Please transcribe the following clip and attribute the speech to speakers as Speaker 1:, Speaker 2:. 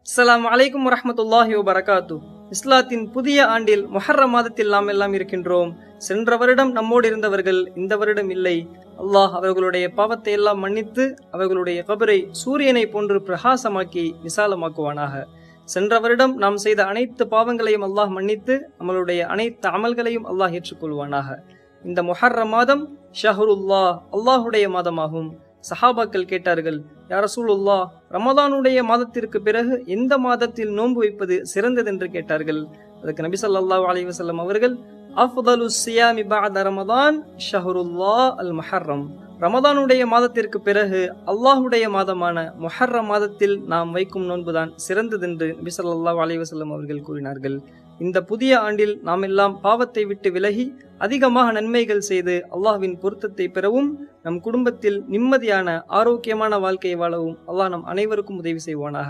Speaker 1: அஸ்ஸலாமு அலைக்கும் வரஹ்மத்துல்லாஹி வபரகாத்து. இஸ்லாத்தின் புதிய ஆண்டில் முஹர்ரம் மாதத்தில் நாம் எல்லாம் இருக்கின்றோம். சென்ற வருடம் நம்மோடு இருந்தவர்கள் இந்த வருடம் இல்லை. அல்லாஹ் அவர்களுடைய பாவத்தை எல்லாம் மன்னித்து அவர்களுடைய கபரை சூரியனை போன்று பிரகாசமாக்கி விசாலமாக்குவானாக. சென்ற வருடம் நாம் செய்த அனைத்து பாவங்களையும் அல்லாஹ் மன்னித்து நம்மளுடைய அனைத்து அமல்களையும் அல்லாஹ் ஏற்றுக்கொள்வானாக. இந்த முஹர்ரம் மாதம் ஷஹ்ருல்லாஹ், அல்லாஹுடைய மாதமாகும். சஹாபாக்கள் கேட்டார்கள், யா ரசூலுல்லாஹ், ரமதானுடைய மாதத்திற்கு பிறகு எந்த மாதத்தில் நோன்பு வைப்பது சிறந்தது என்று கேட்டார்கள். அதுக்கு நபி ஸல்லல்லாஹு அலைஹி வஸல்லம் அவர்கள், அஃதலு ஸியாமி பஅத ரமதான் ஷஹ்ருல்லாஹ் அல் முஹர்ரம், ரமதானுடைய மாதத்திற்கு பிறகு அல்லாஹுடைய மாதமான முஹர்ரம் மாதத்தில் நாம் வைக்கும் நோன்புதான் சிறந்தது என்று நபி ஸல்லல்லாஹு அலைஹி வஸல்லம் அவர்கள் கூறினார்கள். இந்த புதிய ஆண்டில் நாம் எல்லாம் பாவத்தை விட்டு விலகி அதிகமாக நன்மைகள் செய்து அல்லாஹ்வின் பொருத்தத்தை பெறவும் நம் குடும்பத்தில் நிம்மதியான ஆரோக்கியமான வாழ்க்கையை வாழவும் அல்லாஹ் நம் அனைவருக்கும் உதவி செய்வானாக.